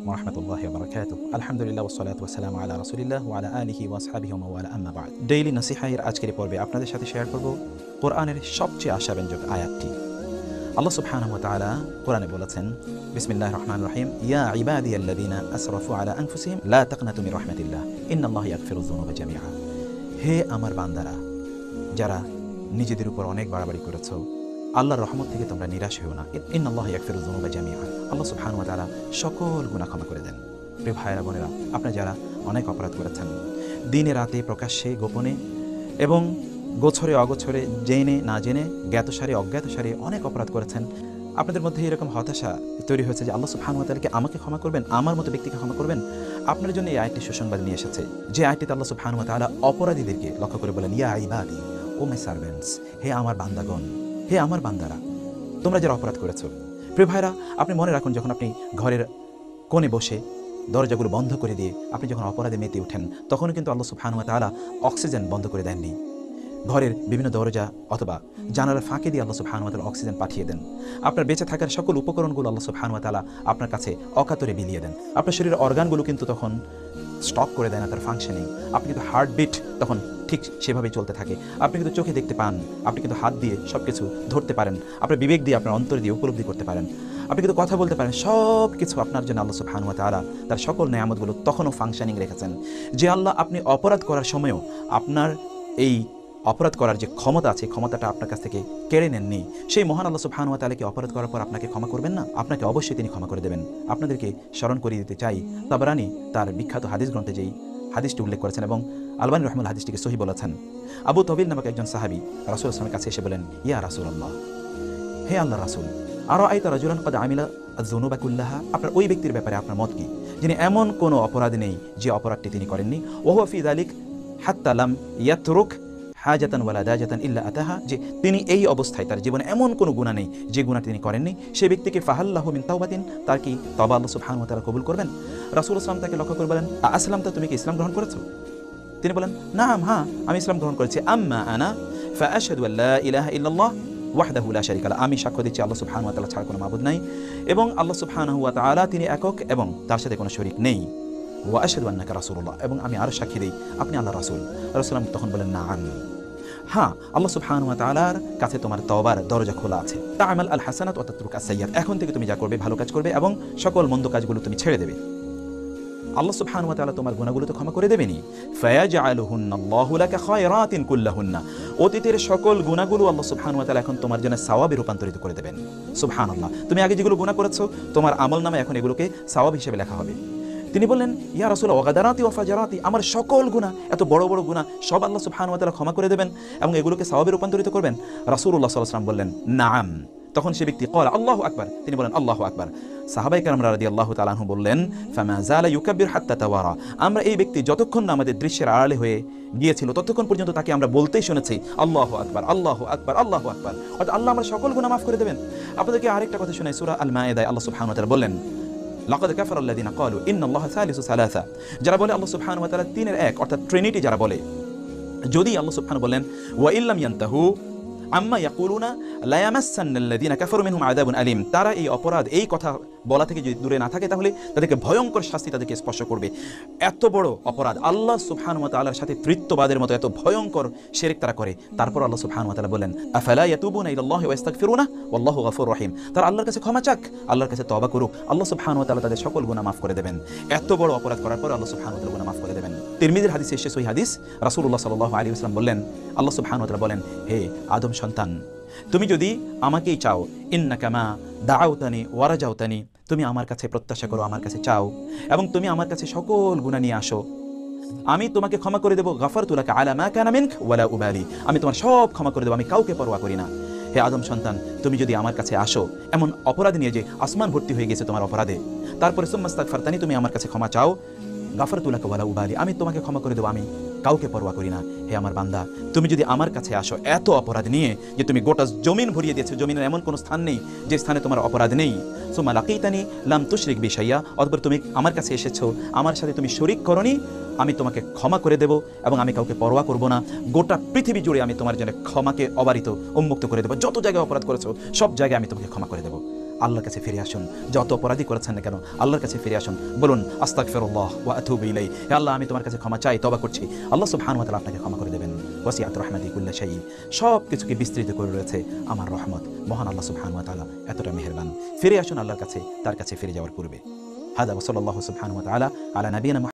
ওয়া রাহমাতুল্লাহি ওয়া বারাকাতুহু। আলহামদুলিল্লাহ ওয়াসসালাতু ওয়াসসালামু আলা রাসূলিল্লাহ ওয়া আলা আলিহি ওয়া আসহাবিহি ওয়া মান ওয়ালা, আম্মা বা'দ। ডেইলি নসিহার আজকের পর্বে আপনাদের সাথে শেয়ার করব কোরআনের সবচেয়ে আশাব্যঞ্জক আয়াতটি। আল্লাহ সুবহানাহু ওয়া তাআলা কোরআনে বলেছেন, বিসমিল্লাহির রহমানির রহিম, ইয়া ইবাদিয়াল্লাযীনা আসরাফু আলা আনফুসিহিম লা তাকনাতু মির রাহমাতিল্লাহ ইন্নাল্লাহা ইয়াগফিরুয যুনুবা জামিআ। হে আমার বান্দারা, যারা নিজেদের উপর অনেক বাড়াবাড়ি করেছো, আল্লাহর রহমত থেকে তোমরা নিরাশ হও না। ইন্নাল্লাহা ইয়াগফিরুয যুনুবা জামিআ। আল্লাহ সুবহানাহু ওয়া তাআলা সকল গুনাহ ক্ষমা করে দেন। প্রিয় ভাইয়েরা বোনেরা, আপনারা যারা অনেক অপরাধ করেছেন, দিনে রাতে প্রকাশ্যে গোপনে এবং গোছরে অগোছরে, জেনে না জেনে, জ্ঞাতসারে অজ্ঞাতসারে অনেক অপরাধ করেছেন, আপনাদের মধ্যে এরকম হতাশা তৈরি হয়েছে যে আল্লাহ সুবহানাহু ওয়া তাআলা কি আমাকে ক্ষমা করবেন, আমার মতো ব্যক্তিকে ক্ষমা করবেন? আপনার জন্য এই আয়াতটি সুসংবাদ নিয়ে এসেছে, যে আয়াতটিতে আল্লাহ সুবহানাহু ওয়া তাআলা অপরাধীদেরকে লক্ষ্য করে বলেন, ইয়া ইবাদি, ও মাই সার্ভেন্টস, হে আমার বান্দাগণ, হে আমার বান্দারা, তোমরা যারা অপরাধ করেছো। প্রিয় ভাইরা, আপনি মনে রাখুন, যখন আপনি ঘরের কোণে বসে দরজাগুলো বন্ধ করে দিয়ে আপনি যখন অপরাধে মেতে ওঠেন, তখনও কিন্তু আল্লাহ সুবহানাহু ওয়া তাআলা অক্সিজেন বন্ধ করে দেননি। ঘরের বিভিন্ন দরজা অথবা জানালার ফাঁকে দিয়ে আল্লাহ সুবহানাহু ওয়া তাআলা অক্সিজেন পাঠিয়ে দেন। আপনার বেঁচে থাকার সকল উপকরণগুলো আল্লাহ সুবহানাহু ওয়া তাআলা আপনার কাছে অকাতরে বিলিয়ে দেন। আপনার শরীরের অর্গানগুলো কিন্তু তখন স্টপ করে দেয় না তার ফাংশনিং। আপনি কিন্তু হার্টবিট তখন ঠিক সেভাবেই চলতে থাকে। আপনি কিন্তু চোখে দেখতে পান, আপনি কিন্তু হাত দিয়ে সব কিছু ধরতে পারেন, আপনার বিবেক দিয়ে, আপনার অন্তর দিয়ে উপলব্ধি করতে পারেন, আপনি কিন্তু কথা বলতে পারেন। সব কিছু আপনার জন্য আল্লাহ সুবহানাহু ওয়া তাআলা তার সকল নেয়ামতগুলো তখনও ফাংশনিং রেখেছেন। যে আল্লাহ আপনি অপরাধ করার সময়ও আপনার এই অপরাধ করার যে ক্ষমতা আছে, ক্ষমতাটা আপনার কাছ থেকে কেড়ে নেননি, সেই মহান আল্লাহ সুবহানাহু ওয়া তাআলা কি অপরাধ করার পর আপনাকে ক্ষমা করবেন না? আপনাকে অবশ্যই তিনি ক্ষমা করে দেবেন। আপনাদেরকে স্মরণ করিয়ে দিতে চাই, তাবরানী তার বিখ্যাত হাদিস গ্রন্থে যেই হাদিসটি উল্লেখ করেছেন এবং আলবানী রাহিমাহুল্লাহ হাদিসটিকে সহিহ বলেছেন। আবু তবিল নামক একজন সাহাবী রাসূল সাল্লাল্লাহু আলাইহি ওয়াসাল্লামের কাছে এসে বলেন, ইয়া রাসূলুল্লাহ, হে আল্লাহর রাসূল, আরাআইতা রাজুলান ক্বাদ আমিলা আয-যুনুবা কুল্লাহা, আপনার ওই ব্যক্তির ব্যাপারে আপনার মত কি, যিনি এমন কোনো অপরাধ নেই যে অপরাধটি তিনি করেননি, ওয়া হুয়া ফি যালিক হাত্তা লাম ইয়াতরুক হাজাতান ওয়ালা দাজাতান ইল্লা আতাহা, যে তিনি এই অবস্থায় তার জীবনে এমন কোনো গুনাহ নেই যে গুনাহ তিনি করেননি, সেই ব্যক্তিকে ফাহাল্লাহু মিন তাওবাতিন, তার কি তওবা আল্লাহ সুবহানাহু ওয়া তাআলা কবুল করবেন? রাসূল সাল্লাল্লাহু আলাইহি ওয়াসাল্লাম তাকে লক্ষ্য করে বলেন, আসলামতা, তুমি কি ইসলাম গ্রহণ করেছো? তিনি বলেন, নাম, হ্যাঁ, আমি ইসলাম গ্রহণ করেছি। আম্মা আনা ফাআশহাদু আল্লা ইলাহা ইল্লাল্লাহ ওয়াহদাহু লা শারীকা লাহু, আমি সাক্ষ্য দিচ্ছি আল্লাহ সুবহানাহু ওয়া তাআলা ছাড়া কোনো মাবুদ নাই এবং আল্লাহ সুবহানাহু ওয়া তাআলা তিনি একক এবং তার সাথে কোনো শরীক নেই। ওয়া আশহাদু আন্নাকা রাসূলুল্লাহ, এবং আমি আরো সাক্ষী দেই আপনি আল্লাহর রাসূল। রাসূল তখন বলেন, নাম, হ্যাঁ, আল্লাহ সুবহানাহু ওয়া তাআলার কাছে তোমার তওবার দরজা খোলা আছে। তা'মাল আল হাসানাত ওয়া তাতরুক আস-সাইয়্যাত, এখন থেকে তুমি যা করবে ভালো কাজ করবে এবং সকল মন্দ কাজগুলো তুমি ছেড়ে দেবে। আল্লাহ সুবহানাহু ওয়া তাআলা তোমার গুনাহগুলো তো ক্ষমা করে দেবেনই। ফায়াজআলুহুন্নাল্লাহু লাকা খায়রাতিন কুল্লাহুন্না, অতীতের সকল গুনাহগুলো আল্লাহ সুবহানাহু ওয়া তাআলা এখন তোমার জন্য সওয়াবে রূপান্তরিত করে দেবেন। সুবহানাল্লাহ, তুমি আগে যেগুলো গুনাহ করেছো তোমার আমলনামায় এখন এগুলোকে সওয়াব হিসেবে লেখা হবে। তিনি বললেন, ইয়া রাসূল, ওয়া গাদারাতি ওয়া ফাজারাতি, আমার সকল গুনাহ, এত বড় বড় গুনাহ সব আল্লাহ সুবহানাহু ওয়া তাআলা ক্ষমা করে দেবেন এবং এগুলোকে সওয়াবে রূপান্তরিত করবেন? রাসূলুল্লাহ সাল্লাল্লাহু আলাইহি ওয়াসাল্লাম বললেন, নাম। তখন সে ব্যক্তি ক্বালা আল্লাহু আকবার, তিনি বলেন আল্লাহু আকবার। সাহাবায়ে কেরাম রাদিয়াল্লাহু তাআলা আনহু বললেন, ফামা যালা ইউকাব্বির হাত্তা তাওয়ারা, আমরা এই ব্যক্তি যতক্ষণ না আমাদের দৃশ্যের আড়ালে হয়ে গিয়েছিল ততক্ষণ পর্যন্ত তাকে আমরা বলতেই শুনেছি আল্লাহু আকবার, আল্লাহু আকবার, আল্লাহু আকবার, অর্থাৎ আল্লাহ আমার সকল গুনাহ মাফ করে দেবেন। আপনাদেরকে আরেকটা কথা শোনাই, সূরা আল মায়েদায় আল্লাহ সুবহানাহু ওয়া তাআলা বললেন, লাকাদ কাফারা আল্লাযীনা ক্বালু ইন্নাল্লাহা সালিসু সালাসা, যারা বলে আল্লাহ সুবহানাহু ওয়া তাআলা তিনের এক, অর্থাৎ ট্রিনিটি যারা বলে, যদি আল্লাহ সুবহানাহু বলেন ওয়া ইল্লাম ইয়ানতাহু আম্মা ইয়াকুলুনা লা ইয়ামাসসান্নাল্লাযীনা কাফারু মিনহুম আযাবুন আলীম, তারা এই অপরাধ, এই কথা বলা থেকে যদি দূরে না থাকে তাহলে তাদেরকে ভয়ঙ্কর শাস্তি তাদেরকে স্পর্শ করবে। এত বড় অপরাধ, আল্লাহ সুবহানাহু ওয়া তাআলার সাথে তৃতীয়বাদের মতো এত ভয়ঙ্কর শিরক তারা করে, তারপর আল্লাহ সুবহানাহু ওয়া তাআলা বলেন, আফালা ইয়াতুবুনা ইলাল্লাহি ওয়া ইস্তাগফিরুনা ওয়াল্লাহু গফুরুর রহিম, তারা আল্লাহর কাছে ক্ষমা চাক, আল্লাহর কাছে তওবা করুক, আল্লাহ সুবহানাহু ওয়া তাআলা তাদের সকল গুনাহ মাফ করে দেবেন। এত বড় অপরাধ করার পর আল্লাহ সুবহানাহু ওয়া তাআলা গুনাহ মাফ করে দেবেন। তিরমিজির হাদিসে এসেছে, সহিহ হাদিস, রাসূলুল্লাহ সাল্লাল্লাহু আলাইহি ওয়াসাল্লাম বললেন, আল্লাহ সুবহানাহু ওয়া তাআলা বলেন, হে আদম সন্তান, তুমি যদি আমাকেই চাও, ইন্নাকা মা দাআউতানি ওয়া রাজাউতানি, তুমি আমার কাছে প্রত্যাশা করো, আমার কাছে চাও এবং তুমি আমার কাছে সকল গুনাহ নিয়ে আসো, আমি তোমাকে ক্ষমা করে দেব। গাফারতু লাকা আলা মা কানা মিনক ওয়ালা উবালি, আমি তোমার সব ক্ষমা করে দেব, আমি কাউকে পরোয়া করি না। হে আদম সন্তান, তুমি যদি আমার কাছে আসো এমন অপরাধ নিয়ে যে আসমান ভর্তি হয়ে গেছে তোমার অপরাধে, তারপরে সুম্মাস্তাগফারতানি, তুমি আমার কাছে ক্ষমা চাও, গাফারতু লাকা ওয়ালা উবালি, আমি তোমাকে ক্ষমা করে দেব, আমি কাউকে পরোয়া করি না। হে আমার বান্দা, তুমি যদি আমার কাছে আসো এত অপরাধ নিয়ে যে তুমি গোটা জমিন ভরিয়ে দিয়েছো, জমিনের এমন কোনো স্থান নেই যে স্থানে তোমার অপরাধ নেই, সুম্মা লাকিতানি লাম তুশরিক বি শাইয়া, অতঃপর তুমি আমার কাছে এসেছো, আমার সাথে তুমি শরীক করনি, আমি তোমাকে ক্ষমা করে দেব এবং আমি কাউকে পরোয়া করব না। গোটা পৃথিবী জুড়ে আমি তোমার জন্য ক্ষমাকে অবারিত উন্মুক্ত করে দেব। যত জায়গায় অপরাধ করেছো সব জায়গায় আমি তোমাকে ক্ষমা করে দেব। আল্লাহর কাছে ফিরে আসুন। যত অপরাধী করেছেন না কেন আল্লাহর কাছে ফিরে আসুন। বলুন আস্তাগফিরুল্লাহ ওয়া আতুবু ইলাই, হে আল্লাহ আমি তোমার কাছে ক্ষমা চাই, তওবা করছি। আল্লাহ সুবহানাহু ওয়া তাআলা আপনাকে ক্ষমা করে দেবেন। ওয়াসিআত রাহমাতি কুল্লা শাই, সব কিছুকে বিস্তৃত করে রয়েছে আমার রহমত। মহান আল্লাহ সুবহানাহু ওয়া তাআলা এতটা মেহেরবান। ফিরে আসুন আল্লাহর কাছে, তার কাছে ফিরে যাওয়ার পূর্বে। হাদা ওয়া সাল্লাল্লাহু সুবহানাহু ওয়া তাআলা আলা নাবিয়িনা